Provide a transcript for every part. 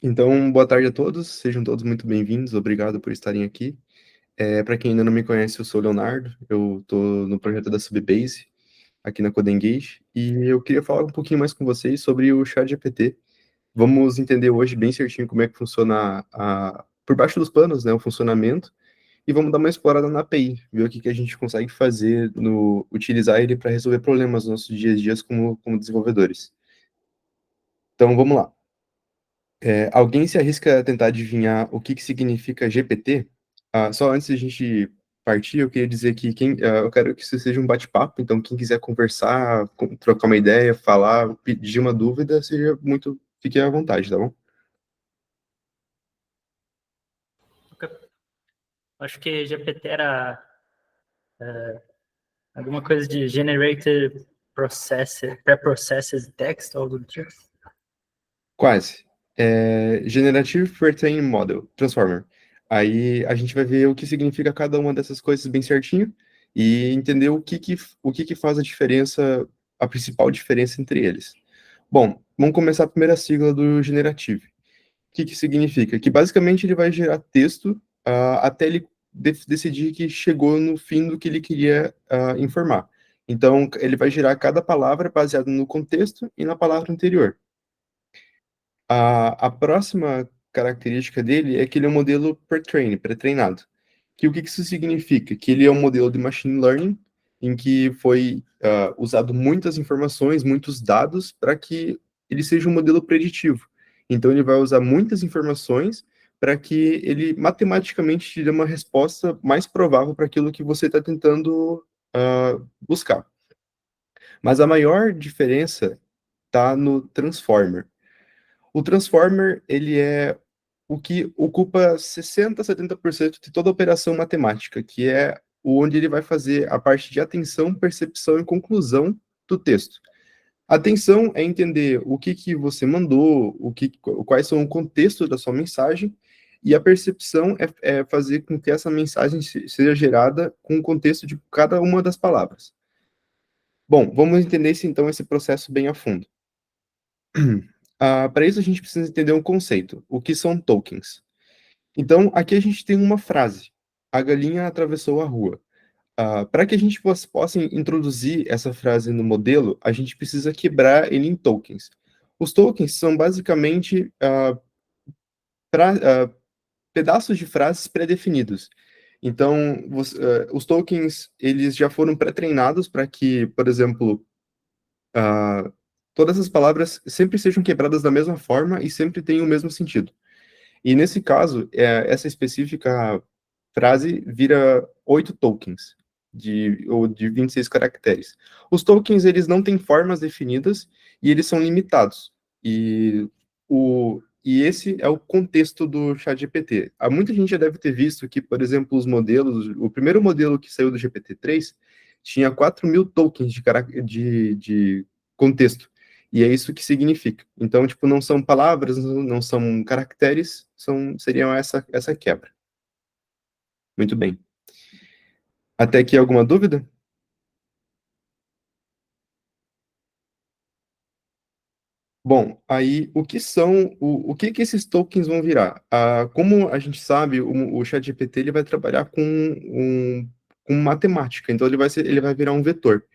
Então, boa tarde a todos, sejam todos muito bem-vindos, obrigado por estarem aqui. Para quem ainda não me conhece, eu sou o Leonardo, eu estou no projeto da Subbase, aqui na Codengage, e eu queria falar um pouquinho mais com vocês sobre o ChatGPT. Vamos entender hoje bem certinho como é que funciona por baixo dos panos, né, o funcionamento, e vamos dar uma explorada na API, ver o que a gente consegue fazer, utilizar ele para resolver problemas nos nossos dias a dias como desenvolvedores. Então, vamos lá. Alguém se arrisca a tentar adivinhar o que significa GPT? Só antes de a gente partir, eu queria dizer que eu quero que isso seja um bate-papo, então quem quiser conversar, trocar uma ideia, falar, pedir uma dúvida, fique à vontade, tá bom? Acho que GPT era alguma coisa de Generated Processed, Preprocessed Text, ou algo do tipo. Quase. Generative Pre-trained Model, Transformer. Aí a gente vai ver o que significa cada uma dessas coisas bem certinho e entender o que faz a diferença, a principal diferença entre eles. Bom, vamos começar a primeira sigla do Generative. O que significa? Que basicamente ele vai gerar texto até ele decidir que chegou no fim do que ele queria informar. Então, ele vai gerar cada palavra baseado no contexto e na palavra anterior. A próxima característica dele é que ele é um modelo pré-treinado. O que isso significa? Que ele é um modelo de machine learning em que foi usado muitas informações, muitos dados, para que ele seja um modelo preditivo. Então, ele vai usar muitas informações para que ele matematicamente te dê uma resposta mais provável para aquilo que você está tentando buscar. Mas a maior diferença está no Transformer. O Transformer, ele é o que ocupa 60, 70% de toda a operação matemática, que é onde ele vai fazer a parte de atenção, percepção e conclusão do texto. Atenção é entender o que você mandou, quais são o contexto da sua mensagem, e a percepção é fazer com que essa mensagem seja gerada com o contexto de cada uma das palavras. Bom, vamos entender então esse processo bem a fundo. Para isso, a gente precisa entender um conceito. O que são tokens? Então, aqui a gente tem uma frase. A galinha atravessou a rua. Para que a gente possa introduzir essa frase no modelo, a gente precisa quebrar ele em tokens. Os tokens são basicamente pedaços de frases pré-definidos. Então, os tokens, eles já foram pré-treinados para que, por exemplo, todas as palavras sempre sejam quebradas da mesma forma e sempre tenham o mesmo sentido. E nesse caso, essa específica frase vira 8 tokens, ou de 26 caracteres. Os tokens, eles não têm formas definidas e eles são limitados. E esse é o contexto do ChatGPT. Muita gente já deve ter visto que, por exemplo, o primeiro modelo que saiu do GPT-3 tinha 4.000 tokens de contexto. E é isso que significa. Então, tipo, não são palavras, não são caracteres, seriam essa quebra. Muito bem. Até aqui alguma dúvida? Bom, aí o que esses tokens vão virar? Como a gente sabe, o ChatGPT ele vai trabalhar com matemática, então ele vai virar um vetor.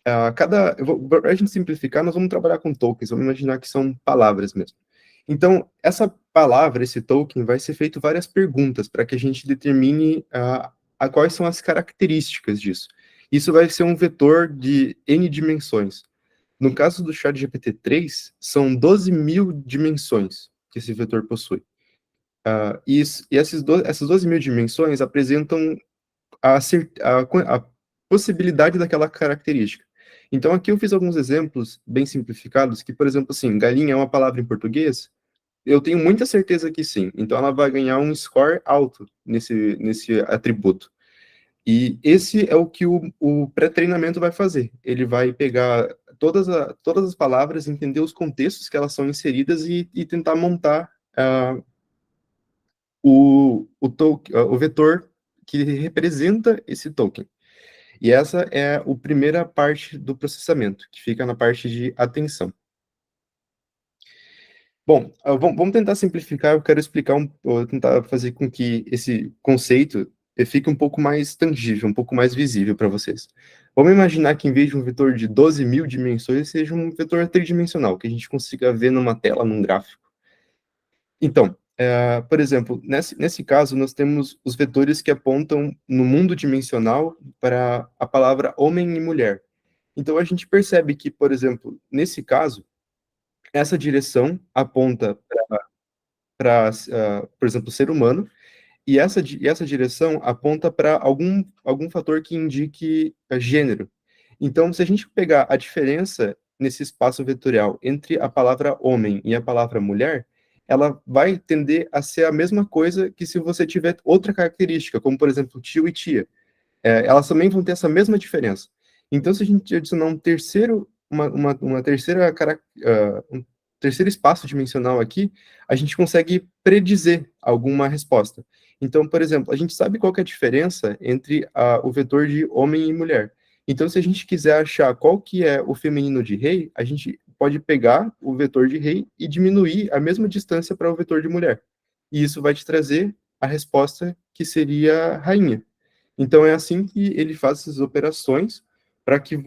Para a gente simplificar, nós vamos trabalhar com tokens, vamos imaginar que são palavras mesmo. Então, essa palavra, esse token, vai ser feito várias perguntas para que a gente determine quais são as características disso. Isso vai ser um vetor de N dimensões. No caso do ChatGPT-3, são 12.000 dimensões que esse vetor possui. Essas 12.000 dimensões apresentam a possibilidade daquela característica. Então, aqui eu fiz alguns exemplos bem simplificados, que, por exemplo, assim, galinha é uma palavra em português, eu tenho muita certeza que sim. Então, ela vai ganhar um score alto nesse atributo. E esse é o que o pré-treinamento vai fazer. Ele vai pegar todas as palavras, entender os contextos que elas são inseridas e tentar montar o vetor que representa esse token. E essa é a primeira parte do processamento, que fica na parte de atenção. Bom, vamos tentar simplificar. Eu quero vou tentar fazer com que esse conceito fique um pouco mais tangível, um pouco mais visível para vocês. Vamos imaginar que em vez de um vetor de 12.000 dimensões, seja um vetor tridimensional, que a gente consiga ver numa tela, num gráfico. Então, por exemplo, nesse caso, nós temos os vetores que apontam no mundo dimensional para a palavra homem e mulher. Então, a gente percebe que, por exemplo, nesse caso, essa direção aponta para, por exemplo, ser humano, e essa direção aponta para algum fator que indique gênero. Então, se a gente pegar a diferença nesse espaço vetorial entre a palavra homem e a palavra mulher, ela vai tender a ser a mesma coisa que se você tiver outra característica, como, por exemplo, tio e tia. Elas também vão ter essa mesma diferença. Então, se a gente adicionar uma terceira, um terceiro espaço dimensional aqui, a gente consegue predizer alguma resposta. Então, por exemplo, a gente sabe qual que é a diferença entre o vetor de homem e mulher. Então, se a gente quiser achar qual que é o feminino de rei, a gente pode pegar o vetor de rei e diminuir a mesma distância para o vetor de mulher. E isso vai te trazer a resposta que seria rainha. Então é assim que ele faz essas operações para que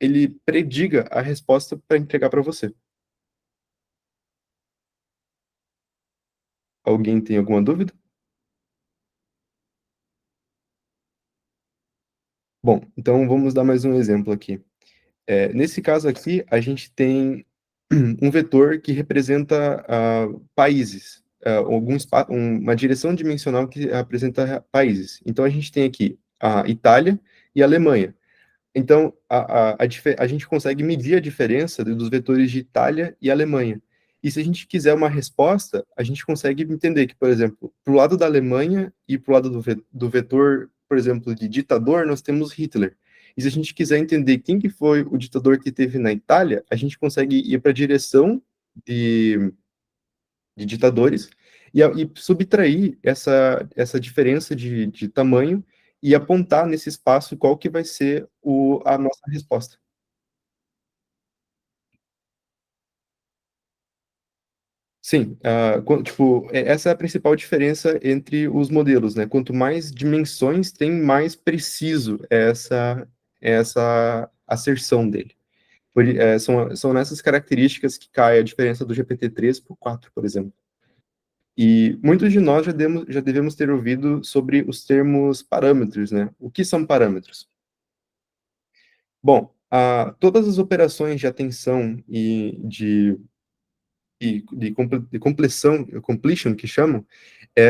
ele prediga a resposta para entregar para você. Alguém tem alguma dúvida? Bom, então vamos dar mais um exemplo aqui. Nesse caso aqui, a gente tem um vetor que representa países, uma direção dimensional que apresenta países. Então a gente tem aqui a Itália e a Alemanha. Então, a gente consegue medir a diferença dos vetores de Itália e Alemanha. E se a gente quiser uma resposta, a gente consegue entender que, por exemplo, para o lado da Alemanha e para o lado do vetor, por exemplo, de ditador, nós temos Hitler. E se a gente quiser entender quem que foi o ditador que teve na Itália, a gente consegue ir para a direção de, de ditadores e subtrair essa diferença de tamanho e apontar nesse espaço qual que vai ser a nossa resposta. Sim, tipo, essa é a principal diferença entre os modelos, né? Quanto mais dimensões tem, mais preciso é essa asserção dele. São nessas características que cai a diferença do GPT-3 para o 4, por exemplo. E muitos de nós já devemos ter ouvido sobre os termos parâmetros, né? O que são parâmetros? Bom, todas as operações de atenção de completion, que chamam,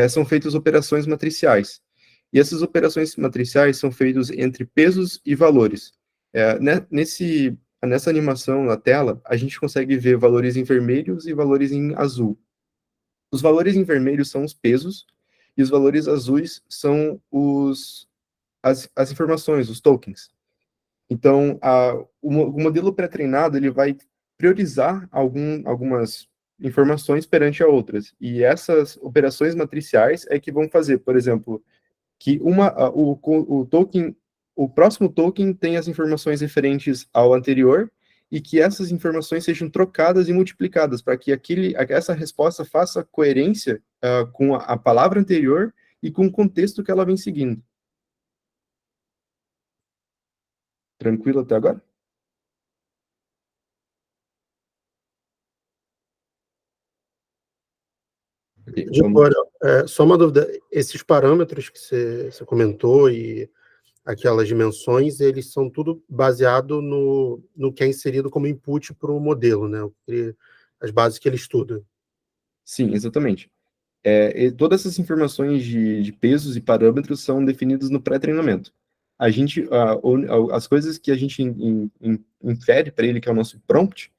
são feitas operações matriciais. E essas operações matriciais são feitas entre pesos e valores. Nessa animação na tela, a gente consegue ver valores em vermelhos e valores em azul. Os valores em vermelho são os pesos, e os valores azuis são as informações, os tokens. Então, o modelo pré-treinado ele vai priorizar algumas informações perante a outras. E essas operações matriciais é que vão fazer, por exemplo, que o token, o próximo token tem as informações referentes ao anterior e que essas informações sejam trocadas e multiplicadas para que essa resposta faça coerência com a palavra anterior e com o contexto que ela vem seguindo. Tranquilo até agora? Ok, vamos. Olha, só uma dúvida, esses parâmetros que você comentou e aquelas dimensões, eles são tudo baseado no que é inserido como input para o modelo, né? As bases que ele estuda. Sim, exatamente. E todas essas informações de pesos e parâmetros são definidas no pré-treinamento. As coisas que a gente infere para ele, que é o nosso prompt,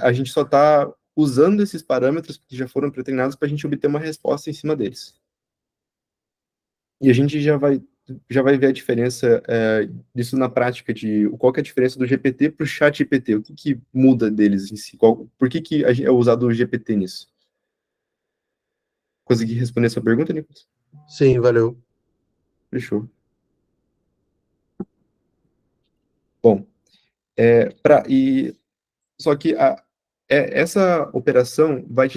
a gente só está usando esses parâmetros que já foram pré-treinados para a gente obter uma resposta em cima deles. E a gente já vai ver a diferença disso na prática, qual que é a diferença do GPT para o chat GPT, o que muda deles em si, por que é usado o GPT nisso? Consegui responder a sua pergunta, Nicolas? Sim, valeu. Fechou. Bom, só que essa operação vai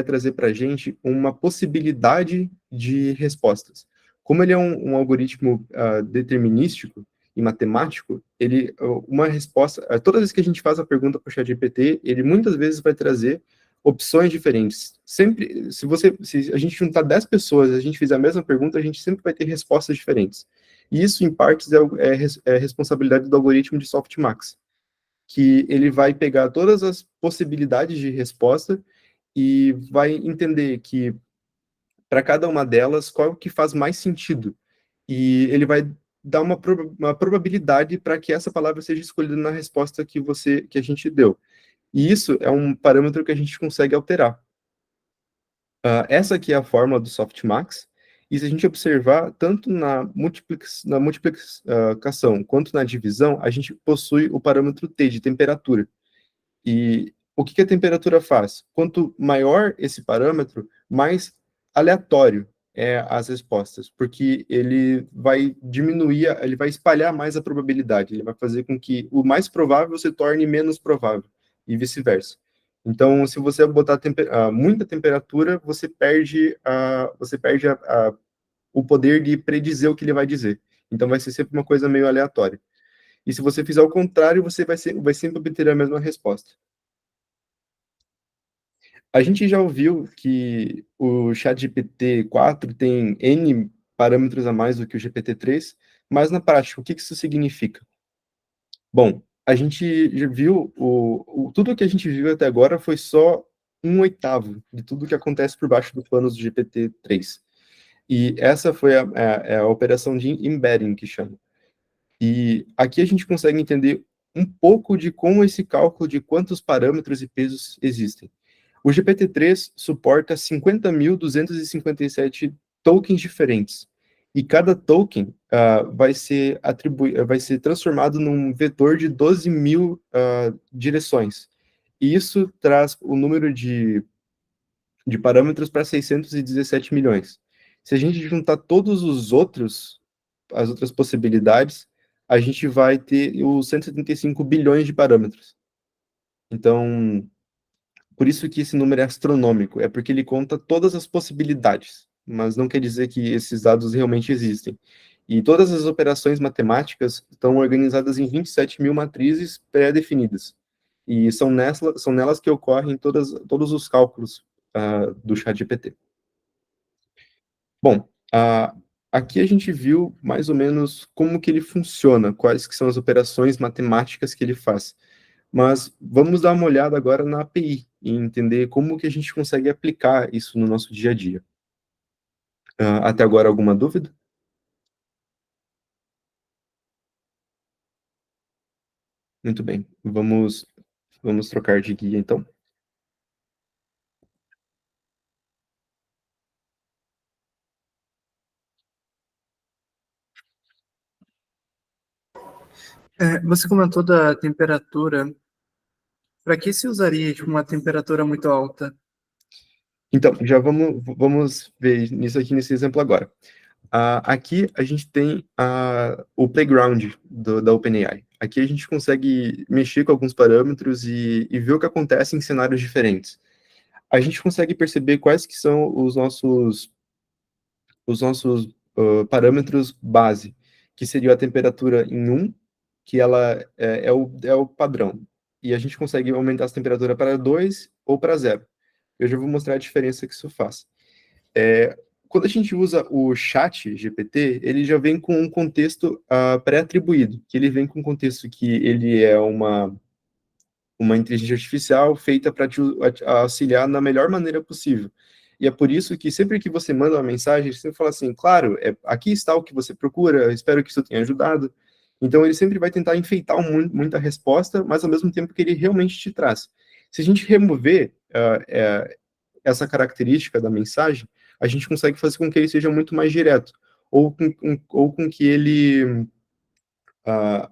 trazer para a gente uma possibilidade de respostas. Como ele é um algoritmo determinístico e matemático, uma resposta, toda vez que a gente faz a pergunta para o ChatGPT, ele muitas vezes vai trazer opções diferentes. Sempre, se a gente juntar 10 pessoas e a gente fizer a mesma pergunta, a gente sempre vai ter respostas diferentes. E isso, em partes, é responsabilidade do algoritmo de softmax, que ele vai pegar todas as possibilidades de resposta e vai entender que, para cada uma delas, qual que faz mais sentido. E ele vai dar uma probabilidade para que essa palavra seja escolhida na resposta que a gente deu. E isso é um parâmetro que a gente consegue alterar. Essa aqui é a fórmula do softmax, e se a gente observar, tanto na multiplicação quanto na divisão, a gente possui o parâmetro T, de temperatura. E o que a temperatura faz? Quanto maior esse parâmetro, mais aleatório é as respostas, porque ele vai ele vai espalhar mais a probabilidade, ele vai fazer com que o mais provável se torne menos provável, e vice-versa. Então, se você botar muita temperatura, você perde o poder de predizer o que ele vai dizer. Então, vai ser sempre uma coisa meio aleatória. E se você fizer o contrário, você vai sempre obter a mesma resposta. A gente já ouviu que o ChatGPT 4 tem N parâmetros a mais do que o GPT-3, mas na prática, o que isso significa? Bom, a gente já viu, tudo que a gente viu até agora foi só 1/8 de tudo que acontece por baixo do pano do GPT-3. E essa foi a operação de embedding, que chama. E aqui a gente consegue entender um pouco de como esse cálculo de quantos parâmetros e pesos existem. O GPT-3 suporta 50.257 tokens diferentes. E cada token vai ser transformado num vetor de 12.000 direções. E isso traz o número de parâmetros para 617 milhões. Se a gente juntar todos as outras possibilidades, a gente vai ter os 175 bilhões de parâmetros. Então, por isso que esse número é astronômico, é porque ele conta todas as possibilidades, mas não quer dizer que esses dados realmente existem. E todas as operações matemáticas estão organizadas em 27 mil matrizes pré-definidas. E são nelas que ocorrem todos os cálculos do ChatGPT. Bom, aqui a gente viu mais ou menos como que ele funciona, quais que são as operações matemáticas que ele faz. Mas vamos dar uma olhada agora na API e entender como que a gente consegue aplicar isso no nosso dia a dia. Até agora, alguma dúvida? Muito bem, vamos trocar de guia, então. Você comentou da temperatura. Para que se usaria tipo, uma temperatura muito alta? Então, já vamos ver nisso aqui nesse exemplo agora. Aqui a gente tem o playground da OpenAI. Aqui a gente consegue mexer com alguns parâmetros e ver o que acontece em cenários diferentes. A gente consegue perceber quais que são os nossos parâmetros base, que seria a temperatura em 1, que ela é o padrão. E a gente consegue aumentar essa temperatura para 2 ou para 0. Eu já vou mostrar a diferença que isso faz. Quando a gente usa o chat GPT, ele já vem com um contexto pré-atribuído, que ele vem com um contexto que ele é uma inteligência artificial feita para te auxiliar na melhor maneira possível. E é por isso que sempre que você manda uma mensagem, você fala assim, claro, aqui está o que você procura, espero que isso tenha ajudado. Então ele sempre vai tentar enfeitar muita resposta, mas ao mesmo tempo que ele realmente te traz. Se a gente remover essa característica da mensagem, a gente consegue fazer com que ele seja muito mais direto, ou com que ele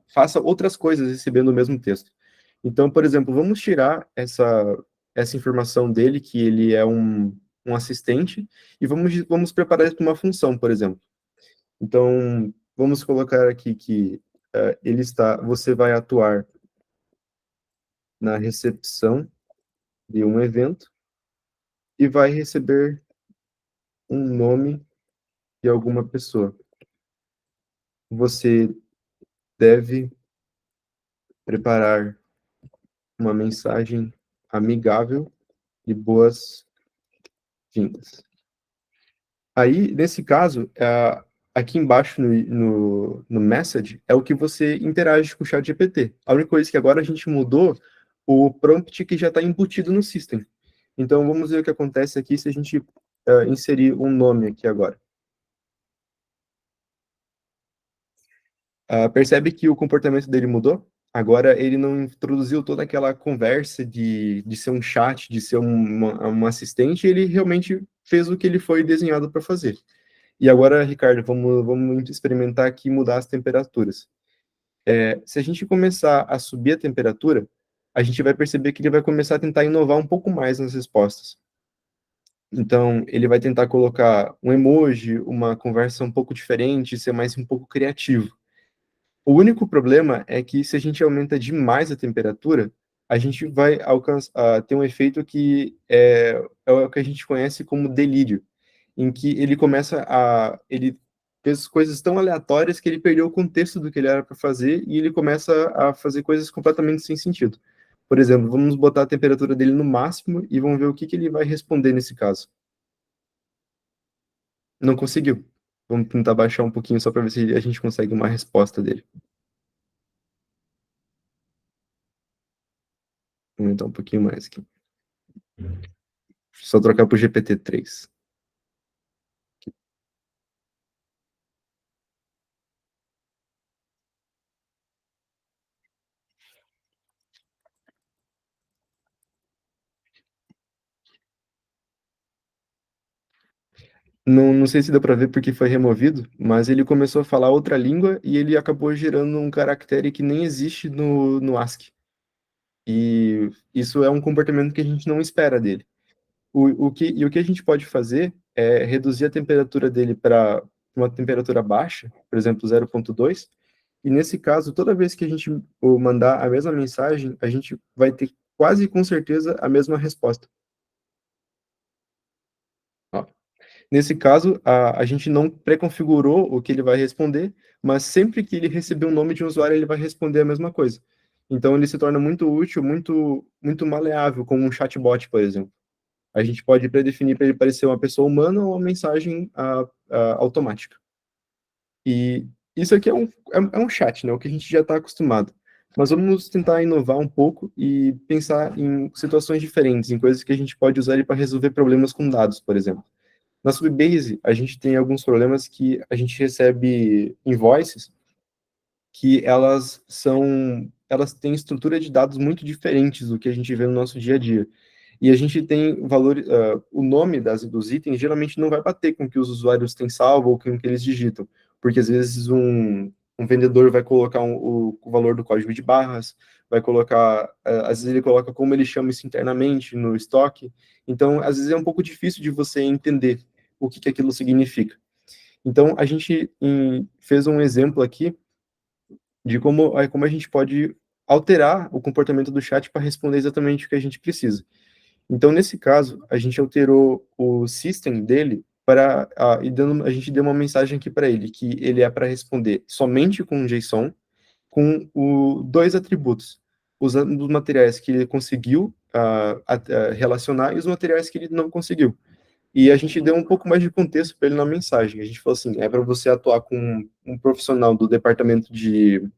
faça outras coisas recebendo o mesmo texto. Então, por exemplo, vamos tirar essa informação dele, que ele é um assistente, e vamos preparar ele para uma função, por exemplo. Então, vamos colocar aqui que você vai atuar na recepção de um evento e vai receber um nome de alguma pessoa. Você deve preparar uma mensagem amigável de boas-vindas. Aí, nesse caso, aqui embaixo no message é o que você interage com o chat GPT. A única coisa é que agora a gente mudou o prompt que já está embutido no system. Então, vamos ver o que acontece aqui se a gente inserir um nome aqui agora. Percebe que o comportamento dele mudou? Agora ele não introduziu toda aquela conversa de ser um chat, de ser uma assistente, ele realmente fez o que ele foi desenhado para fazer. E agora, Ricardo, vamos experimentar aqui mudar as temperaturas. Se a gente começar a subir a temperatura, a gente vai perceber que ele vai começar a tentar inovar um pouco mais nas respostas. Então, ele vai tentar colocar um emoji, uma conversa um pouco diferente, ser mais um pouco criativo. O único problema é que se a gente aumenta demais a temperatura, a gente vai alcançar, ter um efeito que é o que a gente conhece como delírio, em que ele fez coisas tão aleatórias que ele perdeu o contexto do que ele era para fazer e ele começa a fazer coisas completamente sem sentido. Por exemplo, vamos botar a temperatura dele no máximo e vamos ver o que ele vai responder nesse caso. Não conseguiu. Vamos tentar baixar um pouquinho só para ver se a gente consegue uma resposta dele. Vamos aumentar um pouquinho mais aqui. Só trocar para o GPT-3. Não sei se deu para ver porque foi removido, mas ele começou a falar outra língua e ele acabou gerando um caractere que nem existe no ASCII. E isso é um comportamento que a gente não espera dele. O que a gente pode fazer é reduzir a temperatura dele para uma temperatura baixa, por exemplo, 0,2, e nesse caso, toda vez que a gente mandar a mesma mensagem, a gente vai ter quase com certeza a mesma resposta. Ó. Nesse caso, a gente não pré-configurou o que ele vai responder, mas sempre que ele receber um nome de um usuário, ele vai responder a mesma coisa. Então, ele se torna muito útil, muito maleável, como um chatbot, por exemplo. A gente pode predefinir para ele parecer uma pessoa humana ou uma mensagem automática. E isso aqui é um chat, né? O que a gente já está acostumado. Mas vamos tentar inovar um pouco e pensar em situações diferentes, em coisas que a gente pode usar ele para resolver problemas com dados, por exemplo. Na Subbase, a gente tem alguns problemas que a gente recebe invoices que elas têm estrutura de dados muito diferentes do que a gente vê no nosso dia a dia. E a gente tem o nome dos itens geralmente não vai bater com o que os usuários têm salvo ou com o que eles digitam, porque às vezes um vendedor vai colocar o valor do código de barras, vai colocar, às vezes ele coloca como ele chama isso internamente no estoque, então às vezes é um pouco difícil de você entender o que aquilo significa. Então a gente fez um exemplo aqui de como a gente pode alterar o comportamento do chat para responder exatamente o que a gente precisa. Então, nesse caso, a gente alterou o system dele a gente deu uma mensagem aqui para ele, que ele é para responder somente com JSON, com dois atributos, usando os materiais que ele conseguiu relacionar e os materiais que ele não conseguiu. E a gente deu um pouco mais de contexto para ele na mensagem. A gente falou assim, é para você atuar com um profissional do departamento de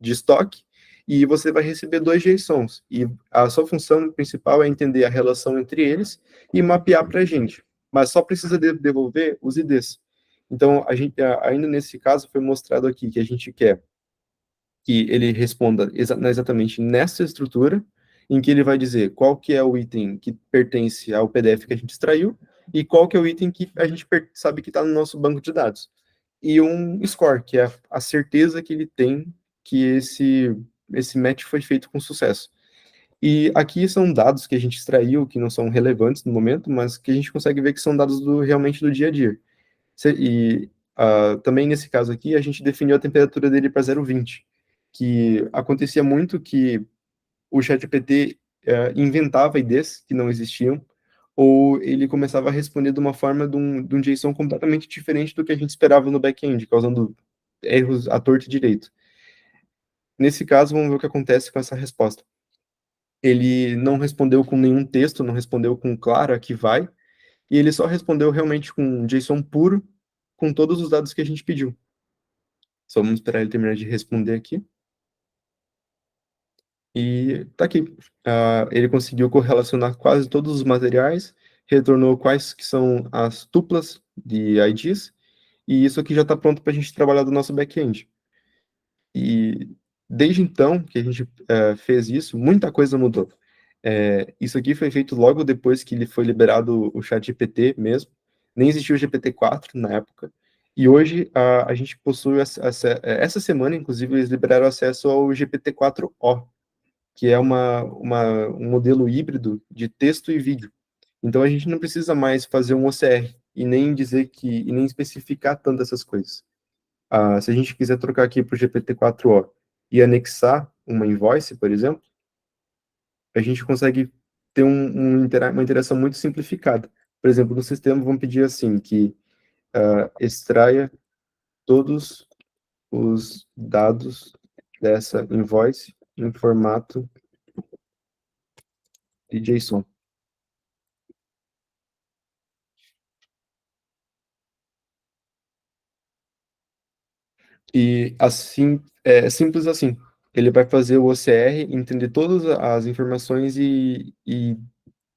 estoque, e você vai receber dois JSONs. E a sua função principal é entender a relação entre eles e mapear para a gente. Mas só precisa devolver os IDs. Então, ainda nesse caso, foi mostrado aqui que a gente quer que ele responda exatamente nessa estrutura, em que ele vai dizer qual que é o item que pertence ao PDF que a gente extraiu e qual que é o item que a gente sabe que está no nosso banco de dados. E um score, que é a certeza que ele tem que esse match foi feito com sucesso. E aqui são dados que a gente extraiu, que não são relevantes no momento, mas que a gente consegue ver que são dados realmente do dia a dia. E também nesse caso aqui, a gente definiu a temperatura dele para 0,20, que acontecia muito que o ChatGPT inventava IDs que não existiam, ou ele começava a responder de uma forma de um JSON completamente diferente do que a gente esperava no back-end, causando erros à torta e direito. Nesse caso, vamos ver o que acontece com essa resposta. Ele não respondeu com nenhum texto, não respondeu com claro, aqui vai, e ele só respondeu realmente com um JSON puro, com todos os dados que a gente pediu. Só vamos esperar ele terminar de responder aqui. E tá aqui. Ele conseguiu correlacionar quase todos os materiais, retornou quais que são as tuplas de IDs, e isso aqui já está pronto para a gente trabalhar do nosso back-end. E desde então que a gente fez isso, muita coisa mudou. Isso aqui foi feito logo depois que ele foi liberado o ChatGPT mesmo. Nem existia o GPT-4 na época. E hoje a gente possui, essa semana, inclusive, eles liberaram acesso ao GPT-4o, que é um modelo híbrido de texto e vídeo. Então a gente não precisa mais fazer um OCR e nem dizer e nem especificar tanto essas coisas. Se a gente quiser trocar aqui para o GPT-4o e anexar uma invoice, por exemplo, a gente consegue ter uma interação muito simplificada. Por exemplo, no sistema, vamos pedir assim, que extraia todos os dados dessa invoice em formato de JSON. E assim, é simples assim. Ele vai fazer o OCR, entender todas as informações e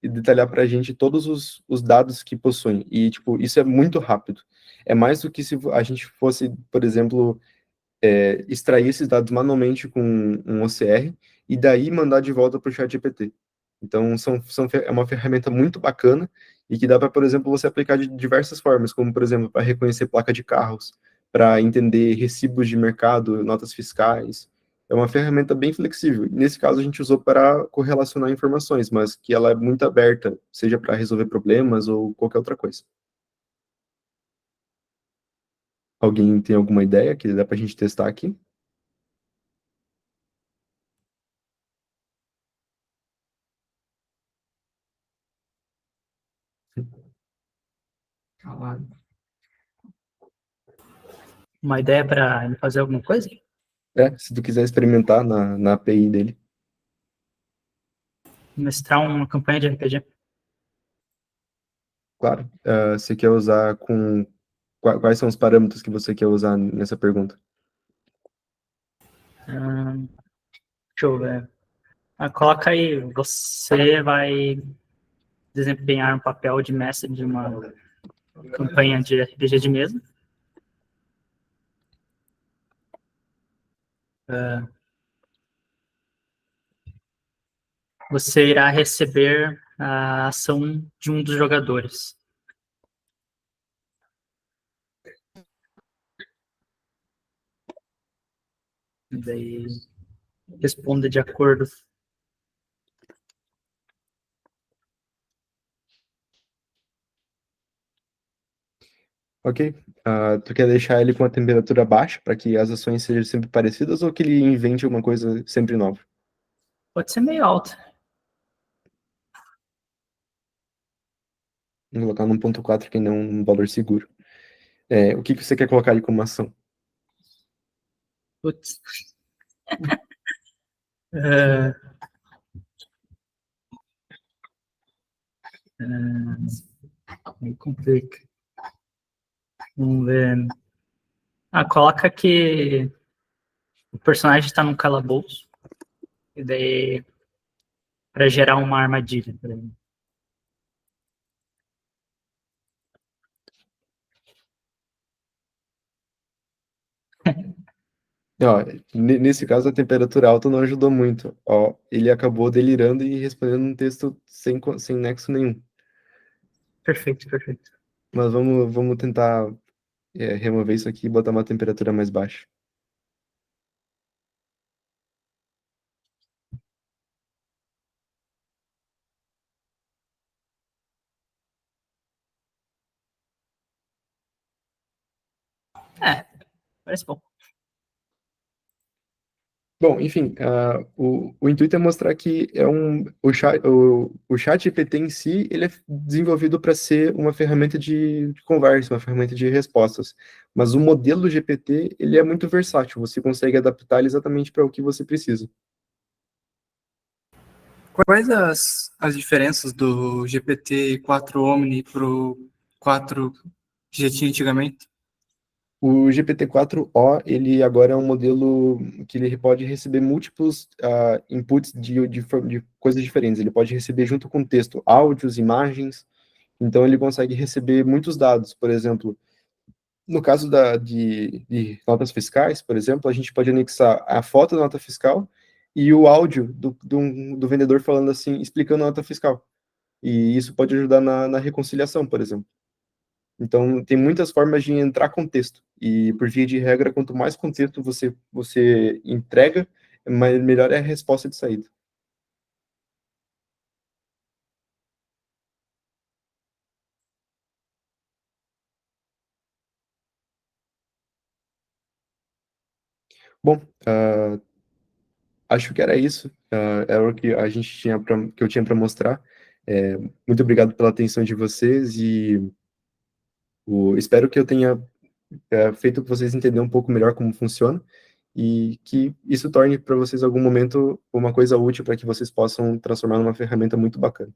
detalhar para a gente todos os dados que possuem. E, tipo, isso é muito rápido. É mais do que se a gente fosse, por exemplo, extrair esses dados manualmente com um OCR e daí mandar de volta para o ChatGPT. Então, é uma ferramenta muito bacana e que dá para, por exemplo, você aplicar de diversas formas, como, por exemplo, para reconhecer placa de carros, para entender recibos de mercado, notas fiscais. É uma ferramenta bem flexível. Nesse caso, a gente usou para correlacionar informações, mas que ela é muito aberta, seja para resolver problemas ou qualquer outra coisa. Alguém tem alguma ideia que dá para a gente testar aqui? Uma ideia para ele fazer alguma coisa? Se tu quiser experimentar na API dele. Mestrar uma campanha de RPG. Claro. Você quer usar com... Quais são os parâmetros que você quer usar nessa pergunta? Deixa eu ver. Coloca aí, você vai desempenhar um papel de mestre de uma campanha de RPG de mesa. Você irá receber a ação de um dos jogadores. E daí responda de acordo. Ok. Tu quer deixar ele com a temperatura baixa para que as ações sejam sempre parecidas ou que ele invente uma coisa sempre nova? Pode ser meio alto. Vou colocar no 1.4 que não é um valor seguro. O que você quer colocar ali como ação? Putz. Me complica. Vamos ver. Coloca que o personagem está num calabouço. E daí, para gerar uma armadilha. Por exemplo. Ó, nesse caso, a temperatura alta não ajudou muito. Ó, ele acabou delirando e respondendo um texto sem nexo nenhum. Perfeito, perfeito. Mas vamos tentar remover isso aqui e botar uma temperatura mais baixa. Parece bom. Bom, enfim, o intuito é mostrar que o chat GPT em si, ele é desenvolvido para ser uma ferramenta de conversa, uma ferramenta de respostas. Mas o modelo GPT, ele é muito versátil, você consegue adaptar ele exatamente para o que você precisa. Quais as diferenças do GPT-4 Omni para o 4 que já tinha antigamente? O GPT-4o, ele agora é um modelo que ele pode receber múltiplos inputs de coisas diferentes. Ele pode receber junto com texto, áudios, imagens. Então, ele consegue receber muitos dados. Por exemplo, no caso de notas fiscais, por exemplo, a gente pode anexar a foto da nota fiscal e o áudio do vendedor falando assim, explicando a nota fiscal. E isso pode ajudar na reconciliação, por exemplo. Então, tem muitas formas de entrar contexto. E, por via de regra, quanto mais contexto você entrega, melhor é a resposta de saída. Bom, acho que era isso. Era o que a gente tinha que eu tinha para mostrar. Muito obrigado pela atenção de vocês e espero que eu tenha feito vocês entenderem um pouco melhor como funciona e que isso torne para vocês, em algum momento, uma coisa útil para que vocês possam transformar numa ferramenta muito bacana.